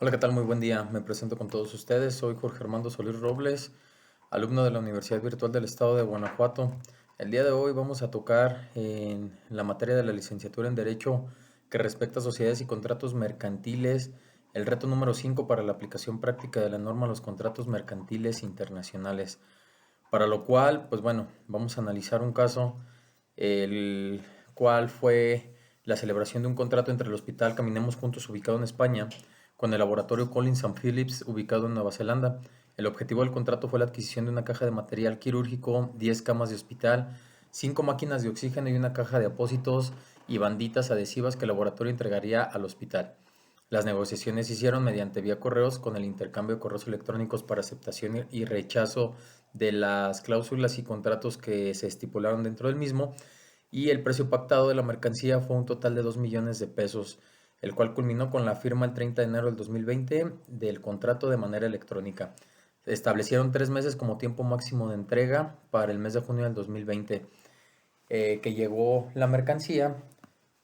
Hola, ¿qué tal? Muy buen día. Me presento con todos ustedes. Soy Jorge Armando Solís Robles, alumno de la Universidad Virtual del Estado de Guanajuato. El día de hoy vamos a tocar en la materia de la licenciatura en Derecho que respecta a sociedades y contratos mercantiles, el reto número 5 para la aplicación práctica de la norma a los contratos mercantiles internacionales. Para lo cual, pues bueno, vamos a analizar un caso, el cual fue la celebración de un contrato entre el Hospital Caminemos Juntos, ubicado en España, con el laboratorio Collins and Phillips, ubicado en Nueva Zelanda. El objetivo del contrato fue la adquisición de una caja de material quirúrgico, 10 camas de hospital, 5 máquinas de oxígeno y una caja de apósitos y banditas adhesivas que el laboratorio entregaría al hospital. Las negociaciones se hicieron mediante vía correos con el intercambio de correos electrónicos para aceptación y rechazo de las cláusulas y contratos que se estipularon dentro del mismo, y el precio pactado de la mercancía fue un total de 2 millones de pesos, el cual culminó con la firma el 30 de enero del 2020 del contrato de manera electrónica. Establecieron 3 meses como tiempo máximo de entrega para el mes de junio del 2020, que llegó la mercancía.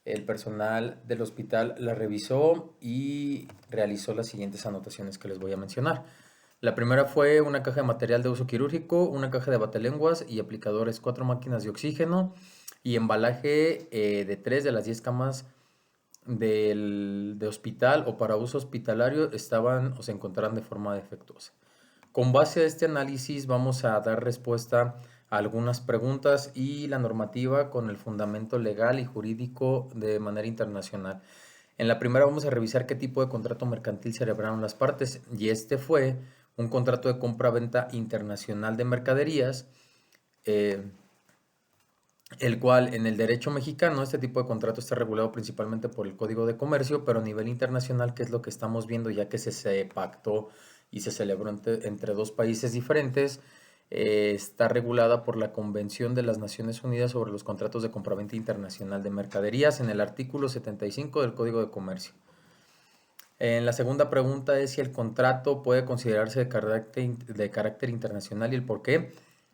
El personal del hospital la revisó y realizó las siguientes anotaciones que les voy a mencionar. La primera fue una caja de material de uso quirúrgico, una caja de batelenguas y aplicadores, 4 máquinas de oxígeno y embalaje de 3 de las 10 camas de hospital o para uso hospitalario estaban o se encontraban de forma defectuosa. Con base a este análisis vamos a dar respuesta a algunas preguntas y la normativa con el fundamento legal y jurídico de manera internacional. En la primera vamos a revisar qué tipo de contrato mercantil celebraron las partes, y este fue un contrato de compra-venta internacional de mercaderías, eh, el cual en el derecho mexicano este tipo de contrato está regulado principalmente por el Código de Comercio, pero a nivel internacional, que es lo que estamos viendo ya que se pactó y se celebró entre dos países diferentes, está regulada por la Convención de las Naciones Unidas sobre los contratos de compraventa internacional de mercaderías en el artículo 75 del Código de Comercio. En la segunda pregunta es si el contrato puede considerarse de carácter internacional y el por qué.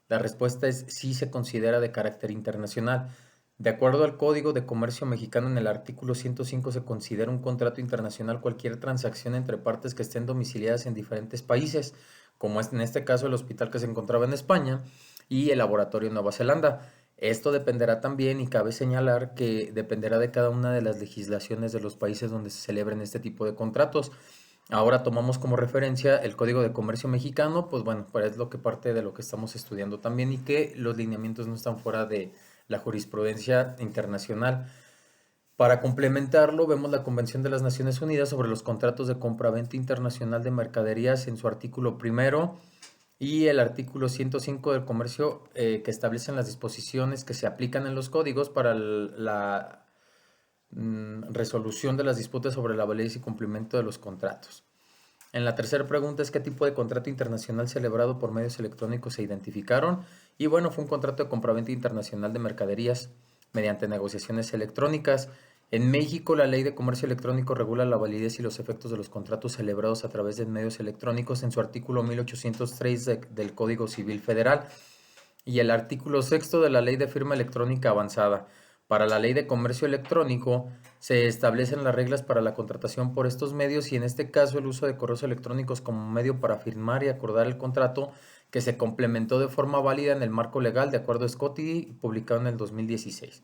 La respuesta es sí, se considera de carácter internacional. De acuerdo al Código de Comercio mexicano, en el artículo 105 se considera un contrato internacional cualquier transacción entre partes que estén domiciliadas en diferentes países, como es en este caso el hospital que se encontraba en España y el laboratorio en Nueva Zelanda. Esto dependerá también, y cabe señalar que dependerá de cada una de las legislaciones de los países donde se celebren este tipo de contratos. Ahora tomamos como referencia el Código de Comercio mexicano, pues bueno, pues es lo que parte de lo que estamos estudiando también, y que los lineamientos no están fuera de la jurisprudencia internacional. Para complementarlo, vemos la Convención de las Naciones Unidas sobre los contratos de compraventa internacional de mercaderías en su artículo primero y el artículo 105 del comercio, que establecen las disposiciones que se aplican en los códigos para la resolución de las disputas sobre la validez y cumplimiento de los contratos. En la tercera pregunta es qué tipo de contrato internacional celebrado por medios electrónicos se identificaron. Y bueno, fue un contrato de compraventa internacional de mercaderías mediante negociaciones electrónicas. En México, la Ley de Comercio Electrónico regula la validez y los efectos de los contratos celebrados a través de medios electrónicos en su artículo 1803 del Código Civil Federal y el artículo sexto de la Ley de Firma Electrónica Avanzada. Para la Ley de Comercio Electrónico se establecen las reglas para la contratación por estos medios, y en este caso el uso de correos electrónicos como medio para firmar y acordar el contrato, que se complementó de forma válida en el marco legal de acuerdo Scotti publicado en el 2016.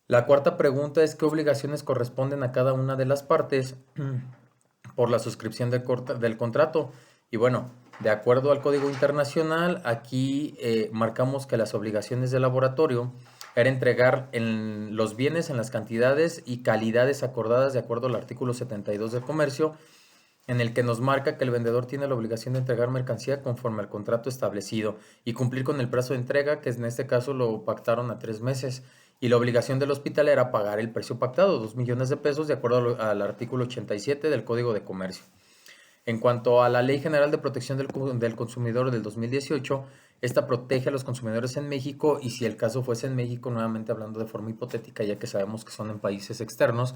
La cuarta pregunta es qué obligaciones corresponden a cada una de las partes por la suscripción del contrato. Y bueno, de acuerdo al Código Internacional, aquí marcamos que las obligaciones del laboratorio era entregar los bienes en las cantidades y calidades acordadas de acuerdo al artículo 72 del comercio, en el que nos marca que el vendedor tiene la obligación de entregar mercancía conforme al contrato establecido y cumplir con el plazo de entrega, que en este caso lo pactaron a 3 meses. Y la obligación del hospital era pagar el precio pactado, 2 millones de pesos, de acuerdo al artículo 87 del Código de Comercio. En cuanto a la Ley General de Protección del Consumidor del 2018, esta protege a los consumidores en México, y si el caso fuese en México, nuevamente hablando de forma hipotética, ya que sabemos que son en países externos,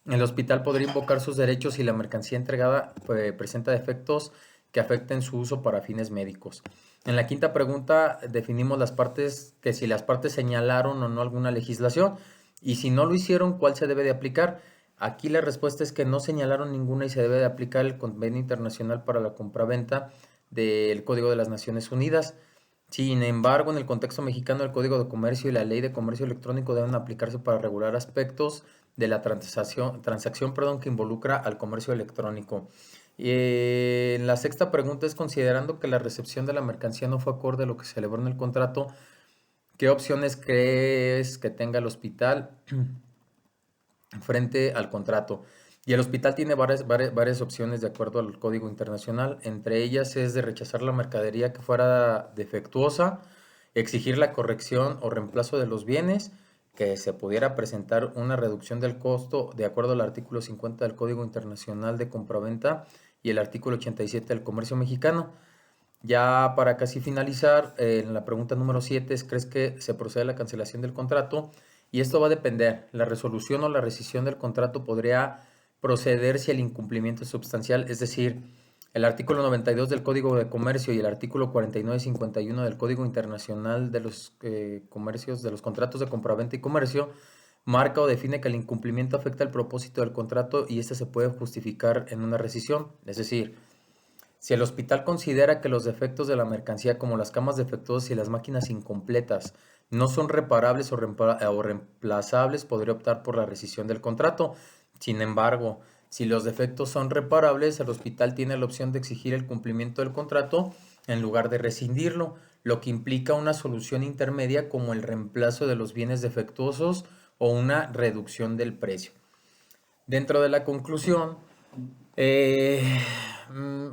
el hospital podría invocar sus derechos si la mercancía entregada presenta defectos que afecten su uso para fines médicos. En la quinta pregunta definimos las partes, que si las partes señalaron o no alguna legislación, y si no lo hicieron, cuál se debe de aplicar. Aquí la respuesta es que no señalaron ninguna y se debe de aplicar el Convenio Internacional para la Compraventa del Código de las Naciones Unidas. Sin embargo, en el contexto mexicano, el Código de Comercio y la Ley de Comercio Electrónico deben aplicarse para regular aspectos de la transacción, que involucra al comercio electrónico. En la sexta pregunta es, considerando que la recepción de la mercancía no fue acorde a lo que se celebró en el contrato, ¿qué opciones crees que tenga el hospital frente al contrato? Y el hospital tiene varias opciones de acuerdo al Código Internacional. Entre ellas es de rechazar la mercadería que fuera defectuosa, exigir la corrección o reemplazo de los bienes, que se pudiera presentar una reducción del costo de acuerdo al artículo 50 del Código Internacional de Compraventa y el artículo 87 del Comercio Mexicano. Ya para casi finalizar, en la pregunta número 7 es, ¿crees que se procede a la cancelación del contrato? Y esto va a depender. La resolución o la rescisión del contrato podría proceder si el incumplimiento es sustancial, es decir, el artículo 92 del Código de Comercio y el artículo 49-51 del Código Internacional de los Comercios, de los Contratos de Compraventa y Comercio, marca o define que el incumplimiento afecta el propósito del contrato y este se puede justificar en una rescisión. Es decir, si el hospital considera que los defectos de la mercancía, como las camas defectuosas y las máquinas incompletas, no son reparables o reemplazables, podría optar por la rescisión del contrato. Sin embargo, si los defectos son reparables, el hospital tiene la opción de exigir el cumplimiento del contrato en lugar de rescindirlo, lo que implica una solución intermedia como el reemplazo de los bienes defectuosos o una reducción del precio. Dentro de la conclusión, eh,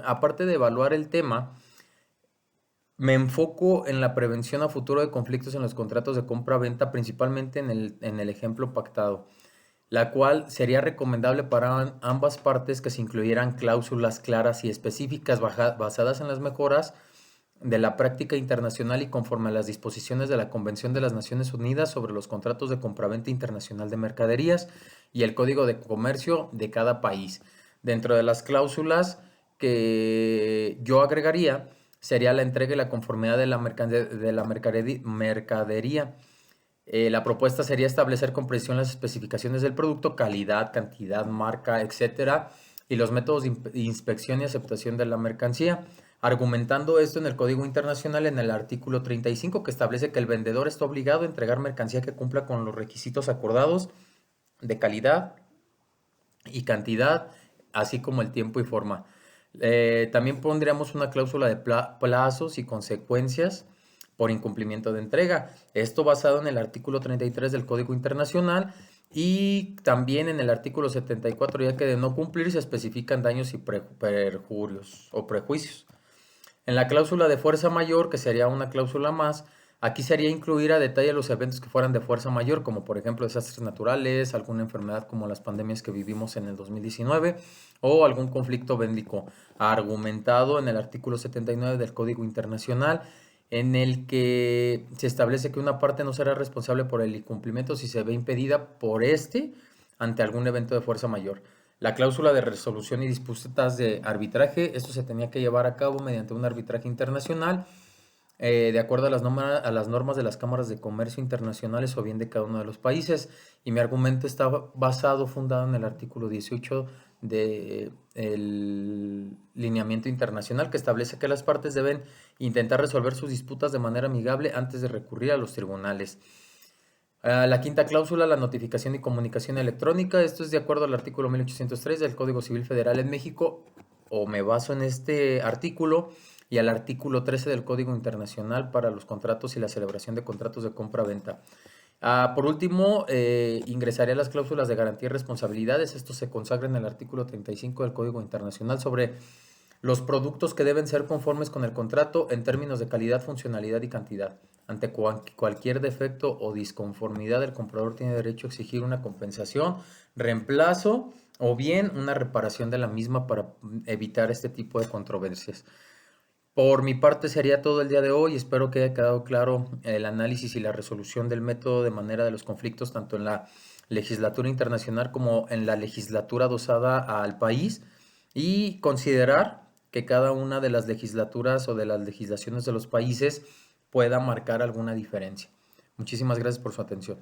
aparte de evaluar el tema, me enfoco en la prevención a futuro de conflictos en los contratos de compra-venta, principalmente en el ejemplo pactado, la cual sería recomendable para ambas partes que se incluyeran cláusulas claras y específicas basadas en las mejoras de la práctica internacional y conforme a las disposiciones de la Convención de las Naciones Unidas sobre los contratos de compraventa internacional de mercaderías y el Código de Comercio de cada país. Dentro de las cláusulas que yo agregaría sería la entrega y la conformidad de la mercadería. La propuesta sería establecer con precisión las especificaciones del producto, calidad, cantidad, marca, etcétera, y los métodos de inspección y aceptación de la mercancía, argumentando esto en el Código Internacional en el artículo 35, que establece que el vendedor está obligado a entregar mercancía que cumpla con los requisitos acordados de calidad y cantidad, así como el tiempo y forma. También pondríamos una cláusula de plazos y consecuencias por incumplimiento de entrega. Esto basado en el artículo 33 del Código Internacional y también en el artículo 74, ya que de no cumplir se especifican daños y perjurios o prejuicios. En la cláusula de fuerza mayor, que sería una cláusula más, aquí sería incluir a detalle los eventos que fueran de fuerza mayor, como por ejemplo desastres naturales, alguna enfermedad como las pandemias que vivimos en el 2019 o algún conflicto bélico, argumentado en el artículo 79 del Código Internacional, en el que se establece que una parte no será responsable por el incumplimiento si se ve impedida por este ante algún evento de fuerza mayor. La cláusula de resolución y disputas de arbitraje, esto se tenía que llevar a cabo mediante un arbitraje internacional, de acuerdo a las normas de las cámaras de comercio internacionales o bien de cada uno de los países. Y mi argumento está fundado en el artículo 18 del lineamiento internacional, que establece que las partes deben intentar resolver sus disputas de manera amigable antes de recurrir a los tribunales. La quinta cláusula, la notificación y comunicación electrónica. Esto es de acuerdo al artículo 1803 del Código Civil Federal en México, o me baso en este artículo, y al artículo 13 del Código Internacional para los contratos y la celebración de contratos de compra-venta. Por último, ingresaría las cláusulas de garantía y responsabilidades. Esto se consagra en el artículo 35 del Código Internacional sobre los productos que deben ser conformes con el contrato en términos de calidad, funcionalidad y cantidad. Ante cualquier defecto o disconformidad, el comprador tiene derecho a exigir una compensación, reemplazo o bien una reparación de la misma para evitar este tipo de controversias. Por mi parte sería todo el día de hoy. Espero que haya quedado claro el análisis y la resolución del método de manera de los conflictos, tanto en la legislatura internacional como en la legislatura adosada al país, y considerar que cada una de las legislaturas o de las legislaciones de los países pueda marcar alguna diferencia. Muchísimas gracias por su atención.